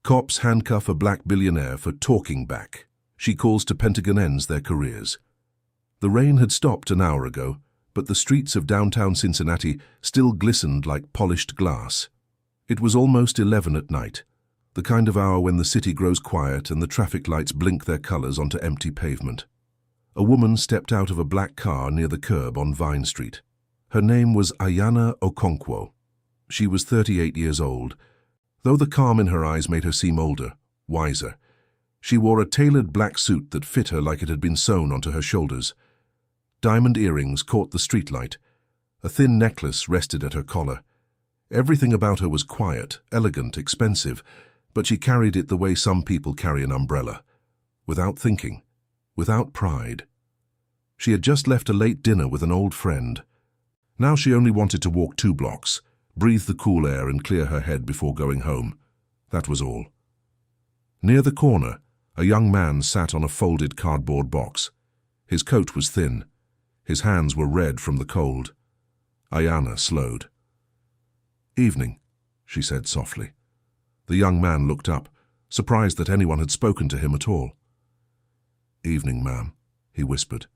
Cops handcuff a black billionaire for talking back. She calls to Pentagon ends their careers. The rain had stopped an hour ago, but the streets of downtown Cincinnati still glistened like polished glass. It was almost 11 at night, the kind of hour when the city grows quiet and the traffic lights blink their colors onto empty pavement. A woman stepped out of a black car near the curb on Vine Street. Her name was Ayanna Okonkwo. She was 38 years old, though the calm in her eyes made her seem older, wiser. She wore a tailored black suit that fit her like it had been sewn onto her shoulders. Diamond earrings caught the streetlight. A thin necklace rested at her collar. Everything about her was quiet, elegant, expensive, but she carried it the way some people carry an umbrella, without thinking, without pride. She had just left a late dinner with an old friend. Now she only wanted to walk 2 blocks, breathe the cool air and clear her head before going home. That was all. Near the corner, a young man sat on a folded cardboard box. His coat was thin. His hands were red from the cold. Ayanna slowed. "Evening," she said softly. The young man looked up, surprised that anyone had spoken to him at all. "Evening, ma'am," he whispered.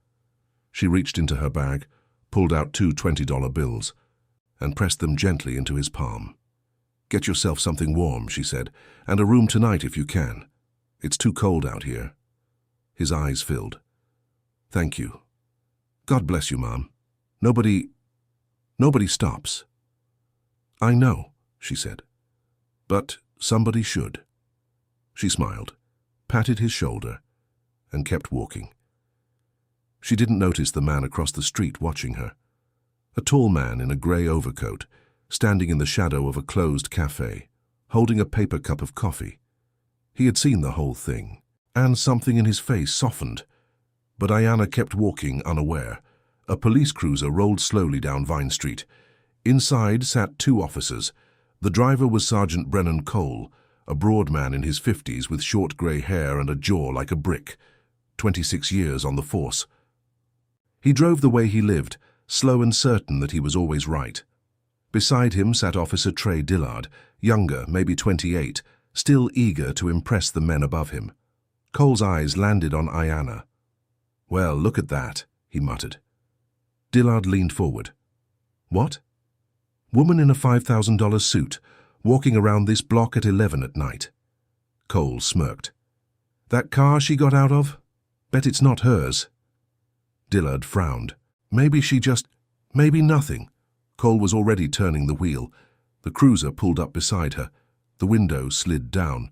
She reached into her bag, pulled out 2 $20 bills, and pressed them gently into his palm. "Get yourself something warm," she said, "and a room tonight if you can. It's too cold out here." His eyes filled. "Thank you. God bless you, ma'am. Nobody stops." "I know," she said. "But somebody should." She smiled, patted his shoulder, and kept walking. She didn't notice the man across the street watching her. A tall man in a grey overcoat, standing in the shadow of a closed cafe, holding a paper cup of coffee. He had seen the whole thing, and something in his face softened. But Ayanna kept walking unaware. A police cruiser rolled slowly down Vine Street. Inside sat 2 officers. The driver was Sergeant Brennan Cole, a broad man in his 50s with short grey hair and a jaw like a brick, 26 years on the force. He drove the way he lived, slow and certain that he was always right. Beside him sat Officer Trey Dillard, younger, maybe 28, still eager to impress the men above him. Cole's eyes landed on Ayanna. "Well, look at that," he muttered. Dillard leaned forward. "What?" "Woman in a $5,000 suit, walking around this block at 11 at night." Cole smirked. "That car she got out of? Bet it's not hers." Dillard frowned. Maybe nothing." Cole was already turning the wheel. The cruiser pulled up beside her. The window slid down.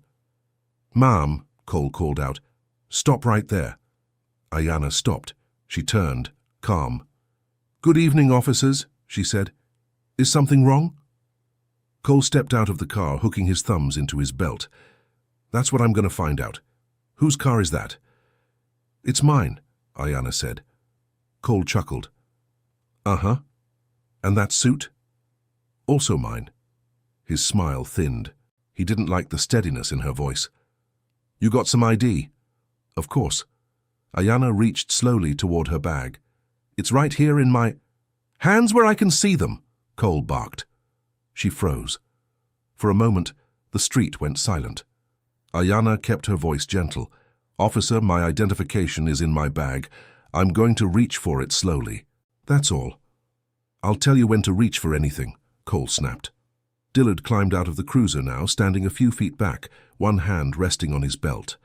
"Ma'am," Cole called out. "Stop right there." Ayanna stopped. She turned, calm. "Good evening, officers," she said. "Is something wrong?" Cole stepped out of the car, hooking his thumbs into his belt. "That's what I'm going to find out. Whose car is that?" "It's mine," Ayanna said. Cole chuckled. "Uh-huh. And that suit?" "Also mine." His smile thinned. He didn't like the steadiness in her voice. "You got some ID?" "Of course." Ayanna reached slowly toward her bag. "It's right here in my—" "Hands where I can see them!" Cole barked. She froze. For a moment, the street went silent. Ayanna kept her voice gentle. "Officer, my identification is in my bag. I'm going to reach for it slowly. That's all." "I'll tell you when to reach for anything," Cole snapped. Dillard climbed out of the cruiser now, standing a few feet back, one hand resting on his belt.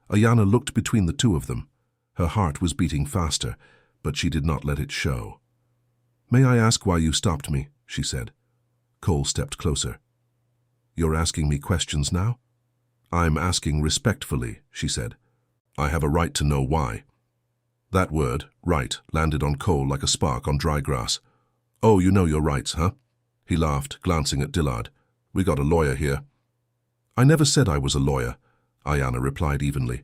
Ayanna looked between the 2 of them. Her heart was beating faster, but she did not let it show. "May I ask why you stopped me?" she said. Cole stepped closer. "You're asking me questions now?" "I'm asking respectfully," she said. "I have a right to know why." That word, right, landed on Cole like a spark on dry grass. "Oh, you know your rights, huh?" He laughed, glancing at Dillard. "We got a lawyer here." "I never said I was a lawyer," Ayanna replied evenly.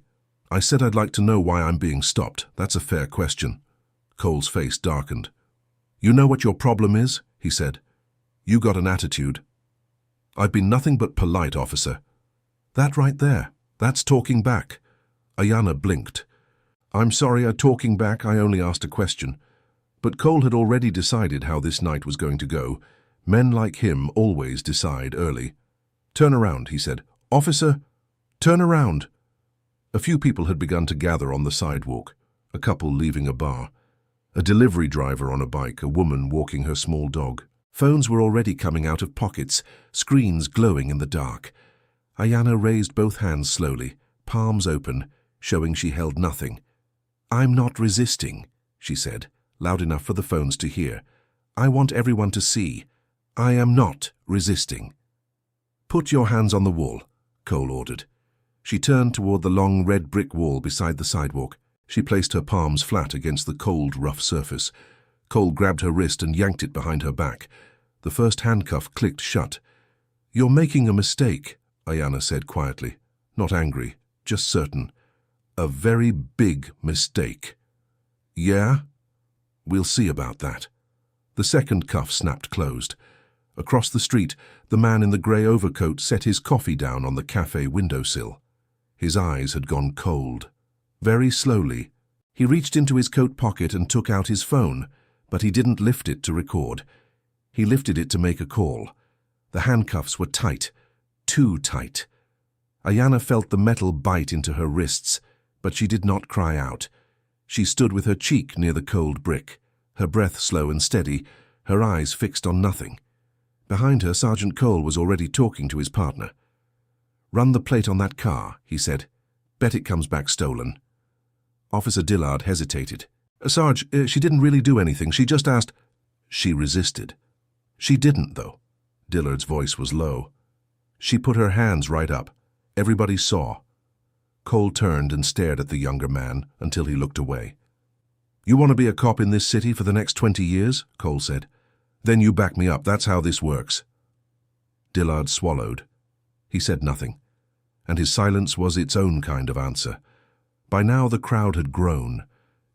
"I said I'd like to know why I'm being stopped. That's a fair question." Cole's face darkened. "You know what your problem is?" he said. "You got an attitude." "I've been nothing but polite, officer." "That right there, that's talking back." Ayanna blinked. "I'm sorry, talking back, I only asked a question." But Cole had already decided how this night was going to go. Men like him always decide early. "Turn around," he said. "Officer." Turn around! A few people had begun to gather on the sidewalk, a couple leaving a bar, a delivery driver on a bike, a woman walking her small dog. Phones were already coming out of pockets, screens glowing in the dark. Ayanna raised both hands slowly, palms open, showing she held nothing. "I'm not resisting," she said, loud enough for the phones to hear. "I want everyone to see. I am not resisting." "Put your hands on the wall," Cole ordered. She turned toward the long red brick wall beside the sidewalk. She placed her palms flat against the cold, rough surface. Cole grabbed her wrist and yanked it behind her back. The first handcuff clicked shut. "You're making a mistake," Ayanna said quietly, not angry, just certain. "A very big mistake." "Yeah? We'll see about that." The second cuff snapped closed. Across the street, the man in the grey overcoat set his coffee down on the cafe windowsill. His eyes had gone cold. Very slowly, he reached into his coat pocket and took out his phone, but he didn't lift it to record. He lifted it to make a call. The handcuffs were tight, too tight. Ayanna felt the metal bite into her wrists, but she did not cry out. She stood with her cheek near the cold brick, her breath slow and steady, her eyes fixed on nothing. Behind her, Sergeant Cole was already talking to his partner. "Run the plate on that car," he said. "Bet it comes back stolen." Officer Dillard hesitated. "Sarge, she didn't really do anything. She just asked—" She resisted. "She didn't, though." Dillard's voice was low. "She put her hands right up. Everybody saw." Cole turned and stared at the younger man until he looked away. "You want to be a cop in this city for the next 20 years?" Cole said. "Then you back me up. That's how this works." Dillard swallowed. He said nothing, and his silence was its own kind of answer. By now the crowd had grown.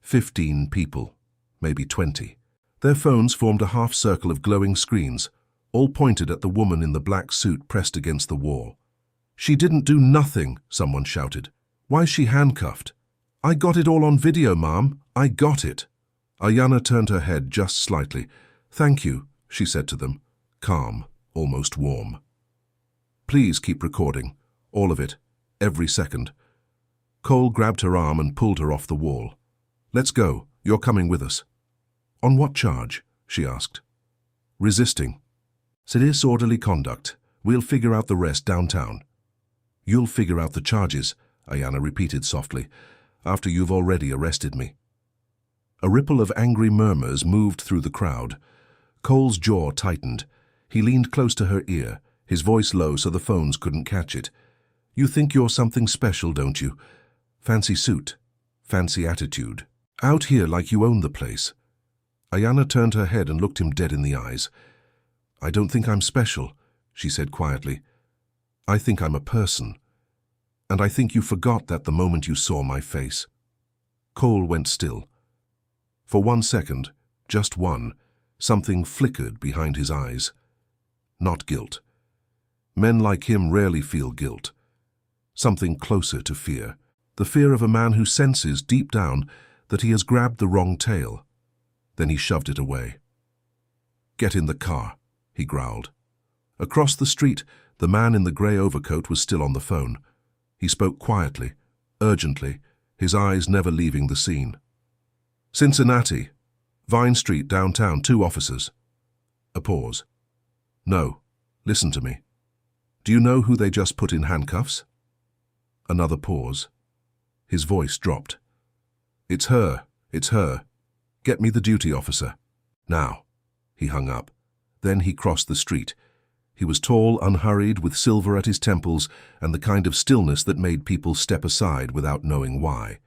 15 people, maybe 20. Their phones formed a half-circle of glowing screens, all pointed at the woman in the black suit pressed against the wall. "She didn't do nothing," someone shouted. "Why's she handcuffed?" "I got it all on video, Mom. I got it." Ayanna turned her head just slightly. "Thank you," she said to them, calm, almost warm. "Please keep recording. All of it. Every second." Cole grabbed her arm and pulled her off the wall. "Let's go. You're coming with us." "On what charge?" she asked. "Resisting." "Disorderly conduct. We'll figure out the rest downtown." "You'll figure out the charges," Ayanna repeated softly, "after you've already arrested me." A ripple of angry murmurs moved through the crowd. Cole's jaw tightened. He leaned close to her ear, his voice low so the phones couldn't catch it. "You think you're something special, don't you? Fancy suit, fancy attitude. Out here like you own the place." Ayanna turned her head and looked him dead in the eyes. "I don't think I'm special," she said quietly. "I think I'm a person. And I think you forgot that the moment you saw my face." Cole went still. For 1 second, just one, something flickered behind his eyes. Not guilt. Men like him rarely feel guilt. Something closer to fear. The fear of a man who senses deep down that he has grabbed the wrong tail. Then he shoved it away. "Get in the car," he growled. Across the street, the man in the grey overcoat was still on the phone. He spoke quietly, urgently, his eyes never leaving the scene. "Cincinnati, Vine Street, downtown, 2 officers." A pause. "No, listen to me. Do you know who they just put in handcuffs?" Another pause. His voice dropped. It's her. Get me the duty officer. Now." He hung up. Then he crossed the street. He was tall, unhurried, with silver at his temples and the kind of stillness that made people step aside without knowing why.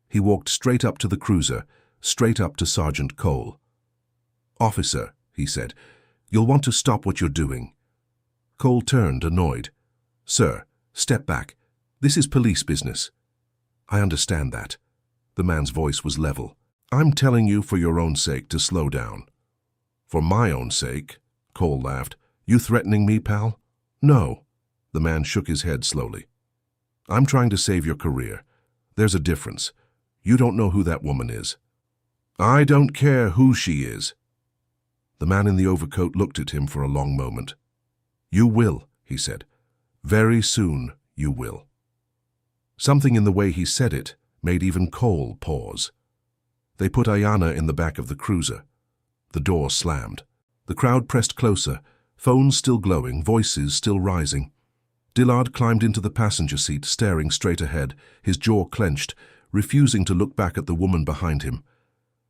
He walked straight up to the cruiser, straight up to Sergeant Cole. "Officer," he said, "you'll want to stop what you're doing." Cole turned, annoyed. "Sir, step back. This is police business." "I understand that." The man's voice was level. "I'm telling you for your own sake to slow down." "For my own sake?" Cole laughed. "You threatening me, pal?" "No." The man shook his head slowly. "I'm trying to save your career. There's a difference. You don't know who that woman is." "I don't care who she is." The man in the overcoat looked at him for a long moment. "You will," he said. "Very soon you will." Something in the way he said it made even Cole pause. They put Ayanna in the back of the cruiser. The door slammed. The crowd pressed closer, phones still glowing, voices still rising. Dillard climbed into the passenger seat, staring straight ahead, his jaw clenched, refusing to look back at the woman behind him.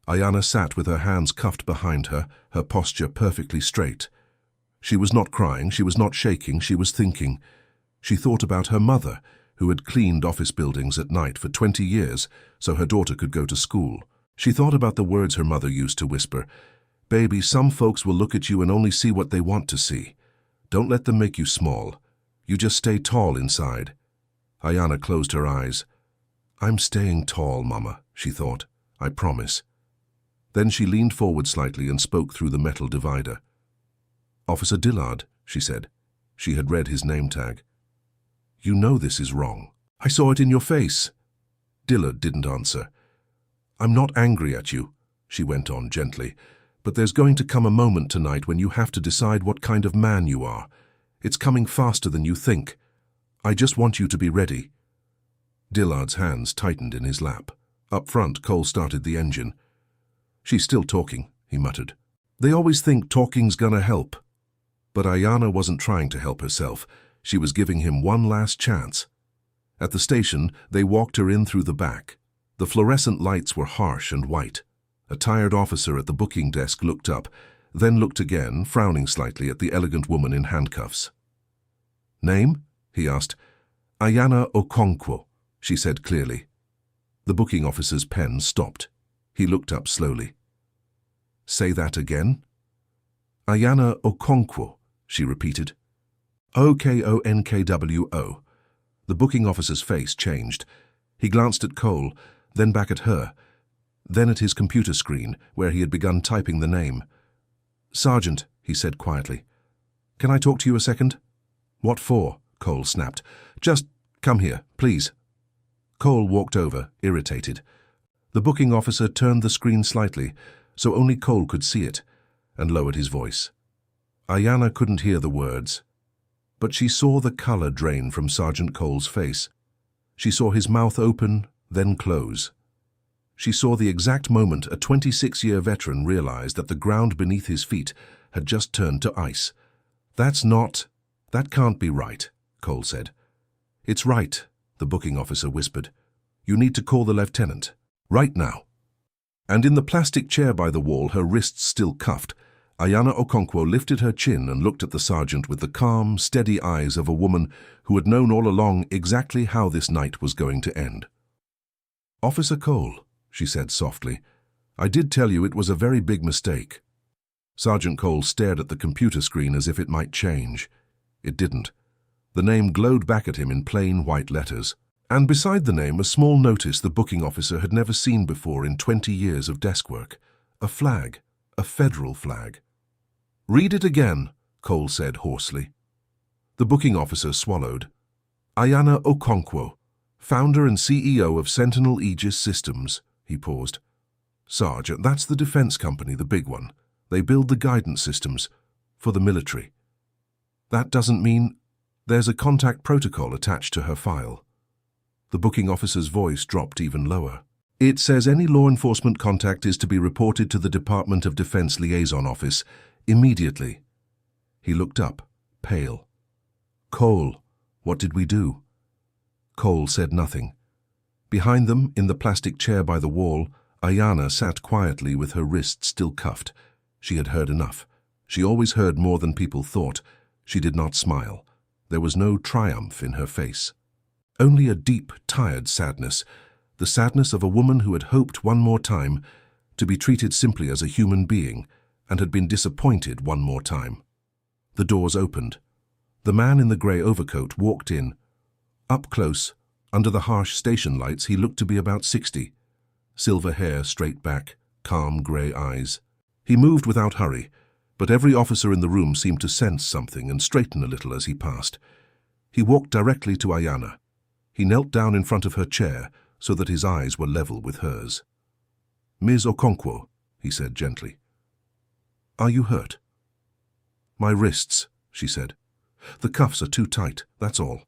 Ayanna sat with her hands cuffed behind her, her posture perfectly straight. She was not crying, she was not shaking, she was thinking. She thought about her mother, who had cleaned office buildings at night for 20 years so her daughter could go to school. She thought about the words her mother used to whisper. "Baby, some folks will look at you and only see what they want to see. Don't let them make you small. You just stay tall inside." Ayanna closed her eyes. "I'm staying tall, Mama," she thought. "I promise." Then she leaned forward slightly and spoke through the metal divider. "Officer Dillard," she said. She had read his name tag. "You know this is wrong. I saw it in your face." Dillard didn't answer. "I'm not angry at you," she went on gently, "but there's going to come a moment tonight when you have to decide what kind of man you are. It's coming faster than you think. I just want you to be ready." Dillard's hands tightened in his lap. Up front, Cole started the engine. "She's still talking," he muttered. "They always think talking's gonna help." But Ayanna wasn't trying to help herself. She was giving him one last chance. At the station, they walked her in through the back. The fluorescent lights were harsh and white. A tired officer at the booking desk looked up, then looked again, frowning slightly at the elegant woman in handcuffs. "Name?" he asked. "Ayanna Okonkwo," she said clearly. The booking officer's pen stopped. He looked up slowly. "Say that again?" "Ayanna Okonkwo," she repeated. "Okonkwo." The booking officer's face changed. He glanced at Cole, then back at her, then at his computer screen, where he had begun typing the name. "Sergeant," he said quietly. "Can I talk to you a second?" "What for?" Cole snapped. "Just come here, please." Cole walked over, irritated. The booking officer turned the screen slightly, so only Cole could see it, and lowered his voice. Ayanna couldn't hear the words, but she saw the color drain from Sergeant Cole's face. She saw his mouth open, then close. She saw the exact moment a 26-year veteran realized that the ground beneath his feet had just turned to ice. That can't be right," Cole said. "It's right," the booking officer whispered. "You need to call the lieutenant. Right now." And in the plastic chair by the wall, her wrists still cuffed, Ayanna Okonkwo lifted her chin and looked at the sergeant with the calm, steady eyes of a woman who had known all along exactly how this night was going to end. "Officer Cole," she said softly, "I did tell you it was a very big mistake." Sergeant Cole stared at the computer screen as if it might change. It didn't. The name glowed back at him in plain white letters. And beside the name, a small notice the booking officer had never seen before in 20 years of desk work. A flag. A federal flag. "Read it again," Cole said hoarsely. The booking officer swallowed. "Ayanna Okonkwo, founder and CEO of Sentinel Aegis Systems," he paused. "Sarge, that's the defense company, the big one. They build the guidance systems for the military." "That doesn't mean—" "There's a contact protocol attached to her file." The booking officer's voice dropped even lower. "It says any law enforcement contact is to be reported to the Department of Defense Liaison Office immediately." He looked up, pale. "Cole, what did we do?" Cole said nothing. Behind them, in the plastic chair by the wall, Ayanna sat quietly with her wrists still cuffed. She had heard enough. She always heard more than people thought. She did not smile. There was no triumph in her face. Only a deep, tired sadness, the sadness of a woman who had hoped one more time to be treated simply as a human being and had been disappointed one more time. The doors opened. The man in the grey overcoat walked in. Up close, under the harsh station lights, he looked to be about 60. Silver hair straight back, calm grey eyes. He moved without hurry, but every officer in the room seemed to sense something and straighten a little as he passed. He walked directly to Ayanna. He knelt down in front of her chair so that his eyes were level with hers. "Ms. Okonkwo," he said gently. "Are you hurt?" "My wrists," she said. "The cuffs are too tight, that's all."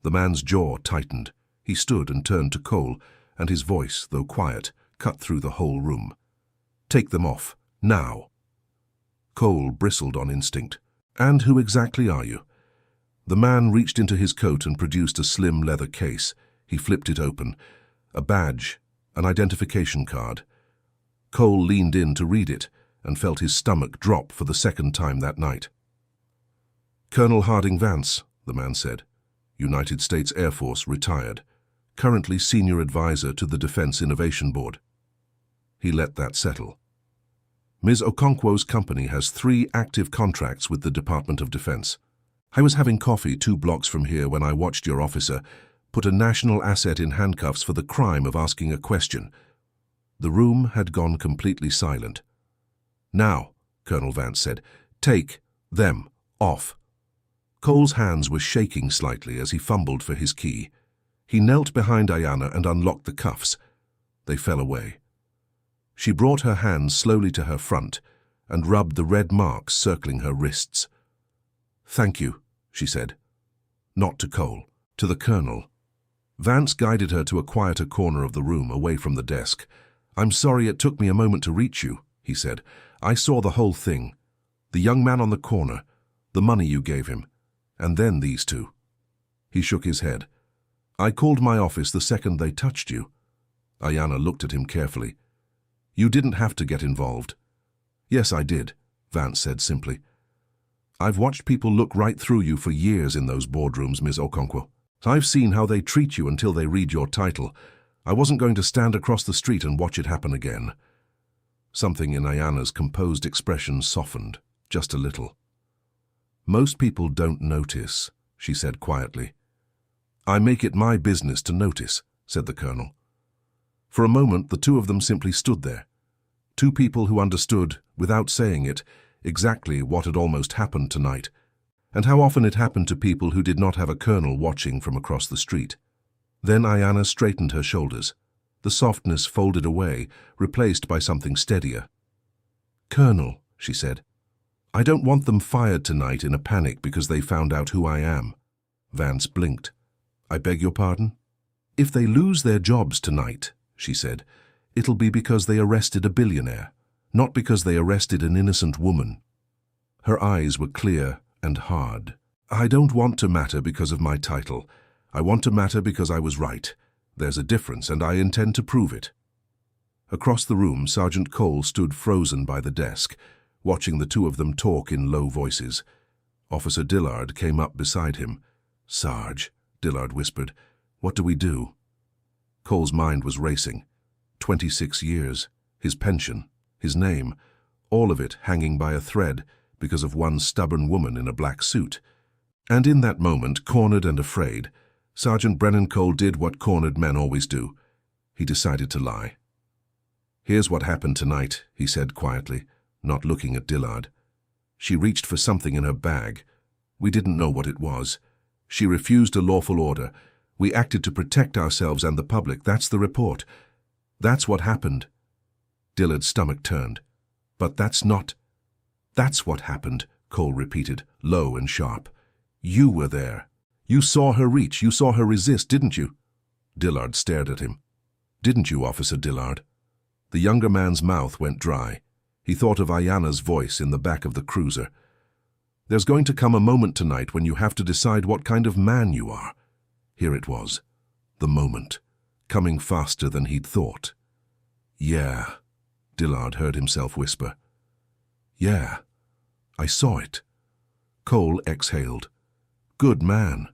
The man's jaw tightened. He stood and turned to Cole, and his voice, though quiet, cut through the whole room. "Take them off, now." Cole bristled on instinct. "And who exactly are you?" The man reached into his coat and produced a slim leather case. He flipped it open. A badge, an identification card. Cole leaned in to read it and felt his stomach drop for the second time that night. "Colonel Harding Vance," the man said. "United States Air Force, retired. Currently senior advisor to the Defense Innovation Board." He let that settle. "Ms. Okonkwo's company has 3 active contracts with the Department of Defense. I was having coffee 2 blocks from here when I watched your officer put a national asset in handcuffs for the crime of asking a question." The room had gone completely silent. "Now," Colonel Vance said, "take them off." Cole's hands were shaking slightly as he fumbled for his key. He knelt behind Ayanna and unlocked the cuffs. They fell away. She brought her hands slowly to her front and rubbed the red marks circling her wrists. "Thank you," she said. Not to Cole, to the colonel. Vance guided her to a quieter corner of the room, away from the desk. "I'm sorry it took me a moment to reach you," he said. "I saw the whole thing. The young man on the corner, the money you gave him, and then these 2. He shook his head. "I called my office the second they touched you." Ayanna looked at him carefully. "You didn't have to get involved." "Yes, I did," Vance said simply. "I've watched people look right through you for years in those boardrooms, Ms. Okonkwo. I've seen how they treat you until they read your title. I wasn't going to stand across the street and watch it happen again." Something in Ayanna's composed expression softened, just a little. "Most people don't notice," she said quietly. "I make it my business to notice," said the colonel. For a moment, the 2 of them simply stood there. 2 people who understood, without saying it, exactly what had almost happened tonight, and how often it happened to people who did not have a colonel watching from across the street. Then Ayanna straightened her shoulders. The softness folded away, replaced by something steadier. "Colonel," she said, "I don't want them fired tonight in a panic because they found out who I am." Vance blinked. "I beg your pardon?" "If they lose their jobs tonight," she said, "it'll be because they arrested a billionaire, not because they arrested an innocent woman." Her eyes were clear and hard. "I don't want to matter because of my title. I want to matter because I was right. There's a difference, and I intend to prove it." Across the room, Sergeant Cole stood frozen by the desk, watching the 2 of them talk in low voices. Officer Dillard came up beside him. "Sarge," Dillard whispered, "what do we do?" Cole's mind was racing. 26 years, his pension, his name, all of it hanging by a thread because of one stubborn woman in a black suit. And in that moment, cornered and afraid, Sergeant Brennan Cole did what cornered men always do. He decided to lie. "Here's what happened tonight," he said quietly, not looking at Dillard. "She reached for something in her bag. We didn't know what it was. She refused a lawful order. We acted to protect ourselves and the public. That's the report. That's what happened." Dillard's stomach turned. "But that's not—" "That's what happened," Cole repeated, low and sharp. "You were there. You saw her reach. You saw her resist, didn't you?" Dillard stared at him. "Didn't you, Officer Dillard?" The younger man's mouth went dry. He thought of Ayanna's voice in the back of the cruiser. "There's going to come a moment tonight when you have to decide what kind of man you are." Here it was, the moment, coming faster than he'd thought. "Yeah," Dillard heard himself whisper. "Yeah, I saw it." Cole exhaled. "Good man."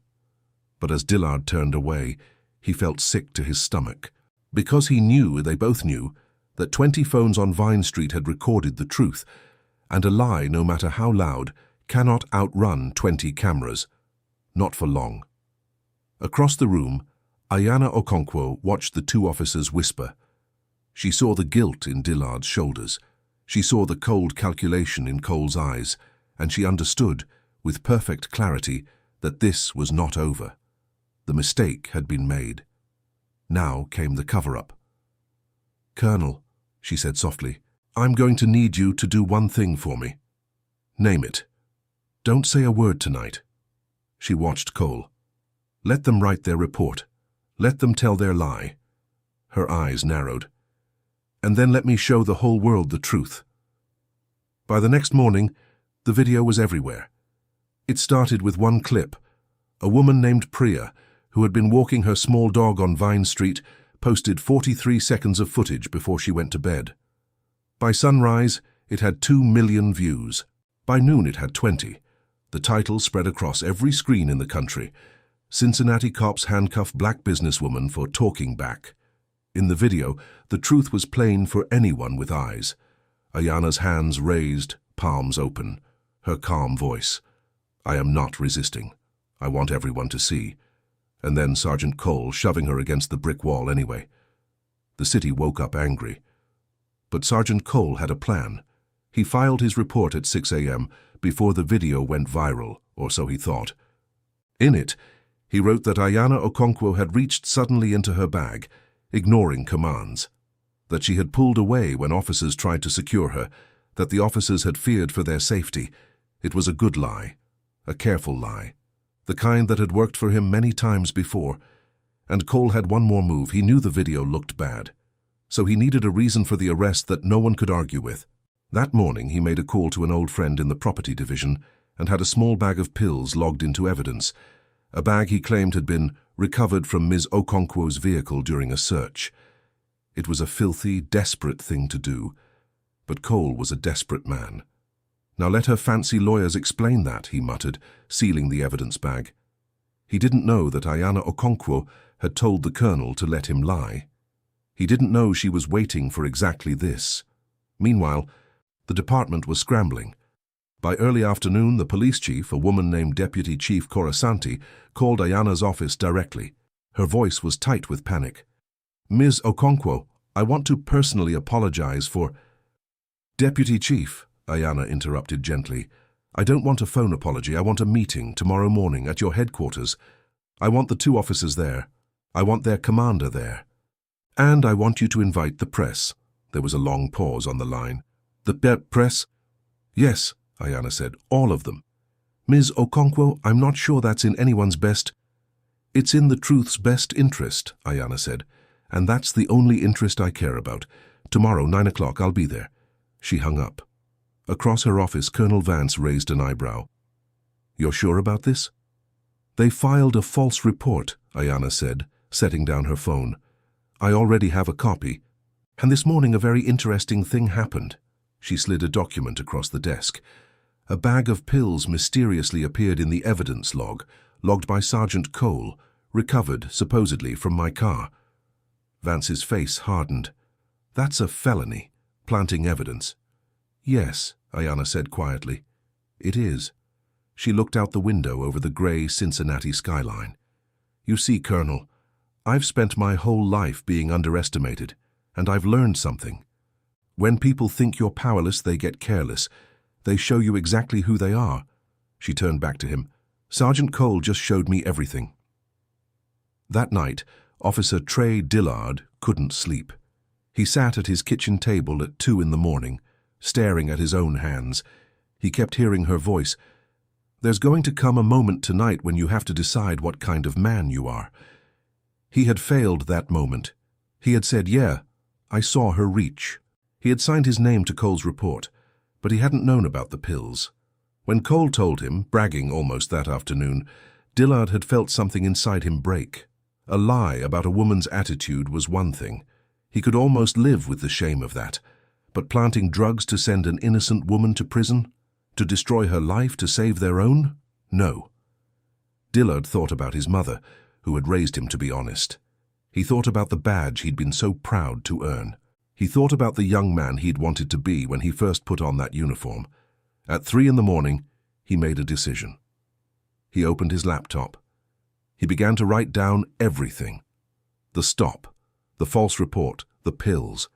But as Dillard turned away, he felt sick to his stomach, because he knew, they both knew, that 20 phones on Vine Street had recorded the truth, and a lie, no matter how loud, cannot outrun 20 cameras. Not for long. Across the room, Ayanna Okonkwo watched the 2 officers whisper. She saw the guilt in Dillard's shoulders. She saw the cold calculation in Cole's eyes, and she understood, with perfect clarity, that this was not over. The mistake had been made. Now came the cover-up. "Colonel," she said softly, "I'm going to need you to do one thing for me." "Name it." "Don't say a word tonight." She watched Cole. Let them write their report. Let them tell their lie. Her eyes narrowed. And then let me show the whole world the truth. By the next morning, the video was everywhere. It started with one clip. A woman named Priya, who had been walking her small dog on Vine Street, posted 43 seconds of footage before she went to bed. By sunrise, it had 2 million views. By noon, it had 20. The title spread across every screen in the country. Cincinnati cops handcuff black businesswoman for talking back. In the video, the truth was plain for anyone with eyes. Ayana's hands raised, palms open. Her calm voice. I am not resisting. I want everyone to see. And then Sergeant Cole shoving her against the brick wall anyway. The city woke up angry. But Sergeant Cole had a plan. He filed his report at 6 a.m. before the video went viral, or so he thought. In it, he wrote that Ayana Okonkwo had reached suddenly into her bag, ignoring commands. That she had pulled away when officers tried to secure her, that the officers had feared for their safety. It was a good lie, a careful lie, the kind that had worked for him many times before. And Cole had one more move. He knew the video looked bad. So he needed a reason for the arrest that no one could argue with. That morning, he made a call to an old friend in the property division and had a small bag of pills logged into evidence, a bag he claimed had been recovered from Ms. Okonkwo's vehicle during a search. It was a filthy, desperate thing to do, but Cole was a desperate man. Now let her fancy lawyers explain that, he muttered, sealing the evidence bag. He didn't know that Ayana Okonkwo had told the colonel to let him lie. He didn't know she was waiting for exactly this. Meanwhile, the department was scrambling. By early afternoon, the police chief, a woman named Deputy Chief Corasanti, called Ayana's office directly. Her voice was tight with panic. Ms. Okonkwo, I want to personally apologize for... Deputy Chief, Ayana interrupted gently. I don't want a phone apology. I want a meeting tomorrow morning at your headquarters. I want the 2 officers there. I want their commander there. And I want you to invite the press. There was a long pause on the line. The press? Yes, Ayana said, all of them. Ms. Okonkwo, I'm not sure that's in anyone's best. It's in the truth's best interest, Ayana said, and that's the only interest I care about. Tomorrow, 9 o'clock, I'll be there. She hung up. Across her office, Colonel Vance raised an eyebrow. You're sure about this? They filed a false report, Ayana said, setting down her phone. I already have a copy. And this morning a very interesting thing happened. She slid a document across the desk. A bag of pills mysteriously appeared in the evidence log, logged by Sergeant Cole, recovered, supposedly, from my car. Vance's face hardened. That's a felony, planting evidence. Yes, Ayana said quietly. It is. She looked out the window over the grey Cincinnati skyline. You see, Colonel, I've spent my whole life being underestimated, and I've learned something. When people think you're powerless, they get careless. They show you exactly who they are. She turned back to him. Sergeant Cole just showed me everything. That night, Officer Trey Dillard couldn't sleep. He sat at his kitchen table at 2 in the morning, staring at his own hands. He kept hearing her voice. There's going to come a moment tonight when you have to decide what kind of man you are. He had failed that moment. He had said, yeah, I saw her reach. He had signed his name to Cole's report, but he hadn't known about the pills. When Cole told him, bragging almost that afternoon, Dillard had felt something inside him break. A lie about a woman's attitude was one thing. He could almost live with the shame of that. But planting drugs to send an innocent woman to prison? To destroy her life to save their own? No. Dillard thought about his mother, who had raised him to be honest. He thought about the badge he'd been so proud to earn. He thought about the young man he'd wanted to be when he first put on that uniform. At 3 in the morning, he made a decision. He opened his laptop. He began to write down everything. The stop, the false report, the pills,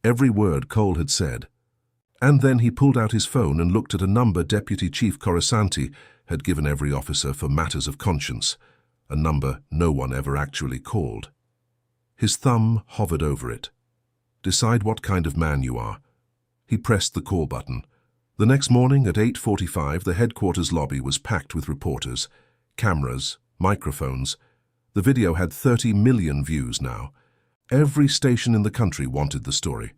every word Cole had said. And then he pulled out his phone and looked at a number Deputy Chief Corasanti had given every officer for matters of conscience, a number no one ever actually called. His thumb hovered over it. Decide what kind of man you are. He pressed the call button. The next morning at 8:45, the headquarters lobby was packed with reporters, cameras, microphones, The video had 30 million views now. Every station in the country wanted the story.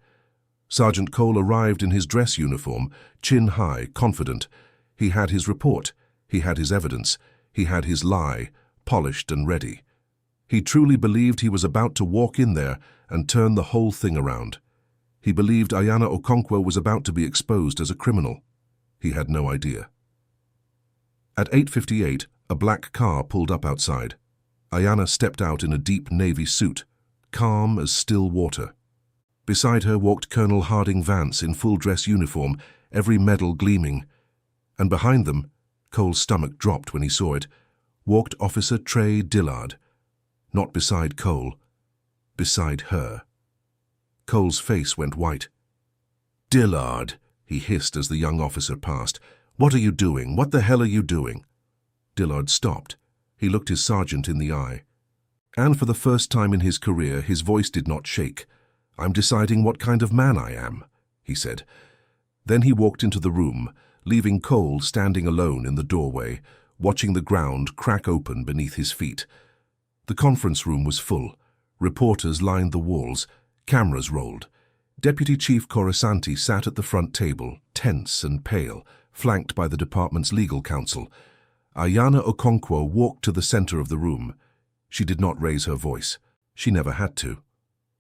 Sergeant Cole arrived in his dress uniform, chin high, confident. He had his report. He had his evidence. He had his lie, polished and ready. He truly believed he was about to walk in there and turn the whole thing around. He believed Ayana Okonkwo was about to be exposed as a criminal. He had no idea. At 8:58, a black car pulled up outside. Ayana stepped out in a deep navy suit, calm as still water. Beside her walked Colonel Harding Vance in full-dress uniform, every medal gleaming. And behind them, Cole's stomach dropped when he saw it, walked Officer Trey Dillard. Not beside Cole, beside her. Cole's face went white. "Dillard," he hissed as the young officer passed. "What are you doing? What the hell are you doing?" Dillard stopped. He looked his sergeant in the eye. And for the first time in his career, his voice did not shake. "I'm deciding what kind of man I am," he said. Then he walked into the room, leaving Cole standing alone in the doorway, watching the ground crack open beneath his feet. The conference room was full. Reporters lined the walls. Cameras rolled. Deputy Chief Corasanti sat at the front table, tense and pale, flanked by the department's legal counsel. Ayana Okonkwo walked to the center of the room. She did not raise her voice. She never had to.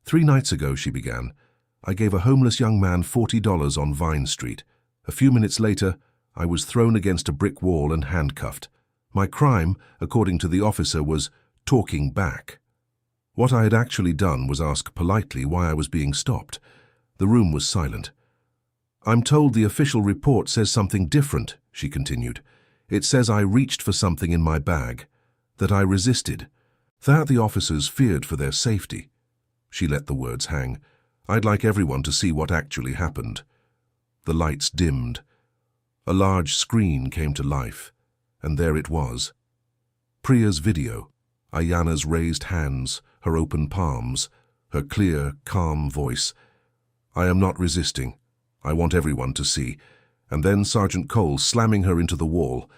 3 nights ago, she began, I gave a homeless young man $40 on Vine Street. A few minutes later, I was thrown against a brick wall and handcuffed. My crime, according to the officer, was talking back. What I had actually done was ask politely why I was being stopped. The room was silent. "I'm told the official report says something different," she continued. "It says I reached for something in my bag, that I resisted, that the officers feared for their safety." She let the words hang. "I'd like everyone to see what actually happened." The lights dimmed. A large screen came to life, and there it was. Priya's video, Ayana's raised hands, her open palms, her clear, calm voice. "I am not resisting. I want everyone to see." And then Sergeant Cole slamming her into the wall.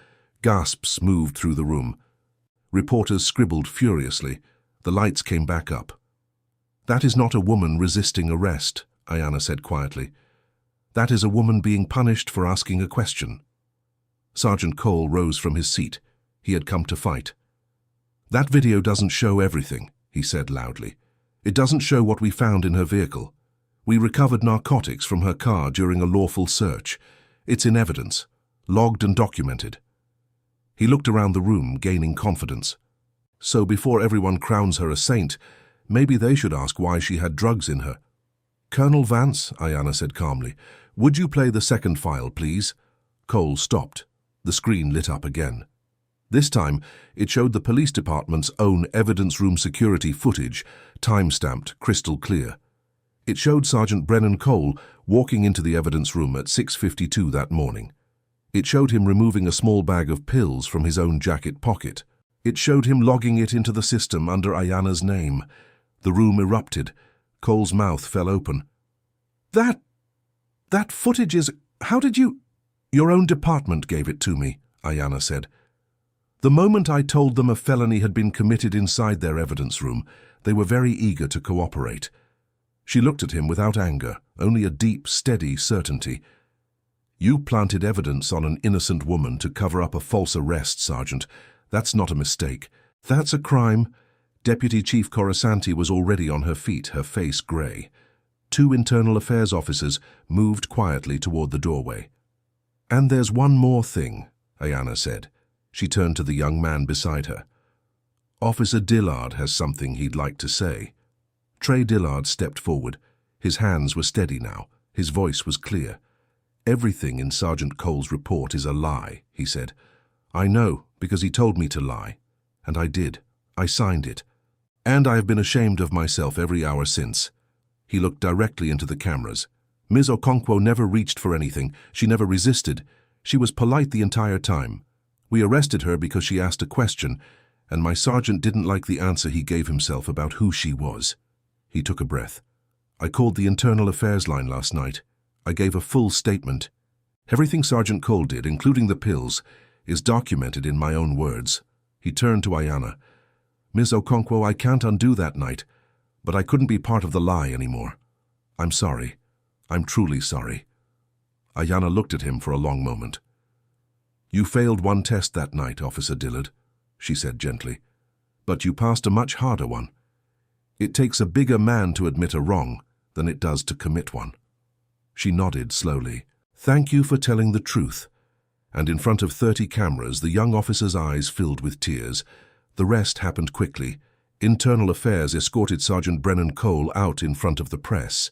Gasps moved through the room. Reporters scribbled furiously. The lights came back up. "That is not a woman resisting arrest," Ayana said quietly. "That is a woman being punished for asking a question." Sergeant Cole rose from his seat. He had come to fight. "That video doesn't show everything," he said loudly. "It doesn't show what we found in her vehicle. We recovered narcotics from her car during a lawful search. It's in evidence, logged and documented." He looked around the room, gaining confidence. "So before everyone crowns her a saint, maybe they should ask why she had drugs in her." "Colonel Vance," Ayana said calmly, "would you play the second file, please?" Cole stopped. The screen lit up again. This time, it showed the police department's own evidence room security footage, time-stamped, crystal clear. It showed Sergeant Brennan Cole walking into the evidence room at 6:52 that morning. It showed him removing a small bag of pills from his own jacket pocket. It showed him logging it into the system under Ayana's name. The room erupted. Cole's mouth fell open. That footage is... How did you... Your own department gave it to me," Ayana said. "The moment I told them a felony had been committed inside their evidence room, they were very eager to cooperate." She looked at him without anger, only a deep, steady certainty. "You planted evidence on an innocent woman to cover up a false arrest, Sergeant. That's not a mistake. That's a crime." Deputy Chief Corasanti was already on her feet, her face grey. 2 internal affairs officers moved quietly toward the doorway. "And there's one more thing," Ayana said. She turned to the young man beside her. "Officer Dillard has something he'd like to say." Trey Dillard stepped forward. His hands were steady now. His voice was clear. "Everything in Sergeant Cole's report is a lie," he said. "I know, because he told me to lie. And I did. I signed it. And I have been ashamed of myself every hour since." He looked directly into the cameras. "Ms. Okonkwo never reached for anything. She never resisted. She was polite the entire time. We arrested her because she asked a question, and my sergeant didn't like the answer he gave himself about who she was." He took a breath. "I called the internal affairs line last night. I gave a full statement. Everything Sergeant Cole did, including the pills, is documented in my own words." He turned to Ayana. Ms. Okonkwo, I can't undo that night, but I couldn't be part of the lie anymore. I'm sorry. I'm truly sorry. Ayana looked at him for a long moment. You failed one test that night, Officer Dillard, she said gently, but you passed a much harder one. It takes a bigger man to admit a wrong than it does to commit one. She nodded slowly. Thank you for telling the truth. And in front of 30 cameras, the young officer's eyes filled with tears. The rest happened quickly. Internal Affairs escorted Sergeant Brennan Cole out in front of the press.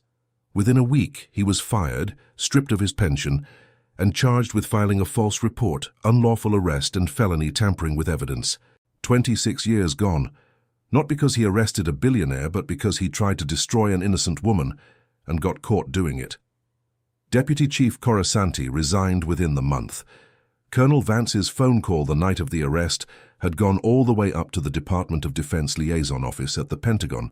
Within a week, he was fired, stripped of his pension, and charged with filing a false report, unlawful arrest, and felony tampering with evidence. 26 years gone. Not because he arrested a billionaire, but because he tried to destroy an innocent woman and got caught doing it. Deputy Chief Corasanti resigned within the month. Colonel Vance's phone call the night of the arrest had gone all the way up to the Department of Defense Liaison Office at the Pentagon,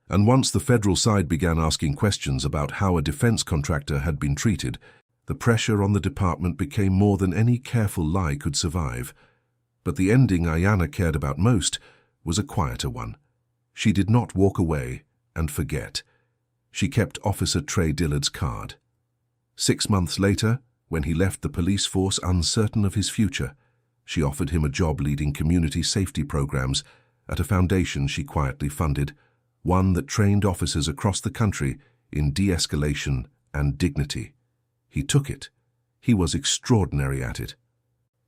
and once the federal side began asking questions about how a defense contractor had been treated, the pressure on the department became more than any careful lie could survive. But the ending Ayana cared about most was a quieter one. She did not walk away and forget. She kept Officer Trey Dillard's card. 6 months later, when he left the police force uncertain of his future, she offered him a job leading community safety programs at a foundation she quietly funded, one that trained officers across the country in de-escalation and dignity. He took it. He was extraordinary at it.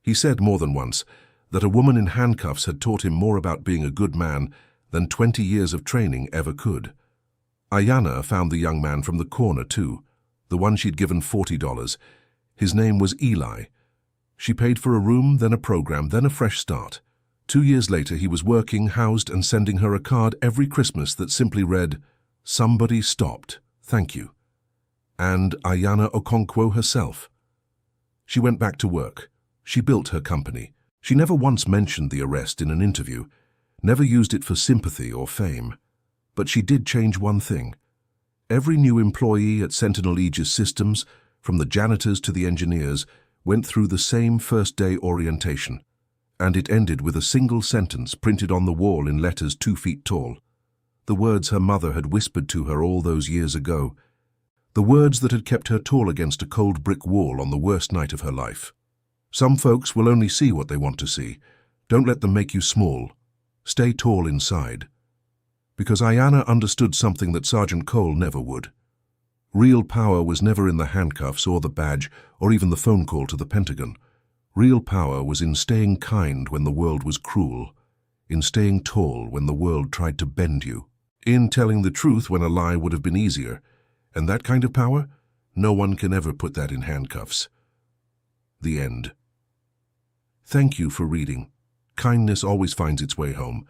He said more than once that a woman in handcuffs had taught him more about being a good man than 20 years of training ever could. Ayana found the young man from the corner too, the one she'd given $40. His name was Eli. She paid for a room, then a program, then a fresh start. 2 years later, he was working, housed, and sending her a card every Christmas that simply read, "Somebody stopped, thank you." And Ayana Okonkwo herself. She went back to work. She built her company. She never once mentioned the arrest in an interview, never used it for sympathy or fame. But she did change one thing. Every new employee at Sentinel Aegis Systems, from the janitors to the engineers, went through the same first-day orientation. And it ended with a single sentence printed on the wall in letters 2 feet tall. The words her mother had whispered to her all those years ago. The words that had kept her tall against a cold brick wall on the worst night of her life. Some folks will only see what they want to see. Don't let them make you small. Stay tall inside. Because Ayana understood something that Sergeant Cole never would. Real power was never in the handcuffs or the badge or even the phone call to the Pentagon. Real power was in staying kind when the world was cruel, in staying tall when the world tried to bend you, in telling the truth when a lie would have been easier. And that kind of power, no one can ever put that in handcuffs. The end. Thank you for reading. Kindness always finds its way home.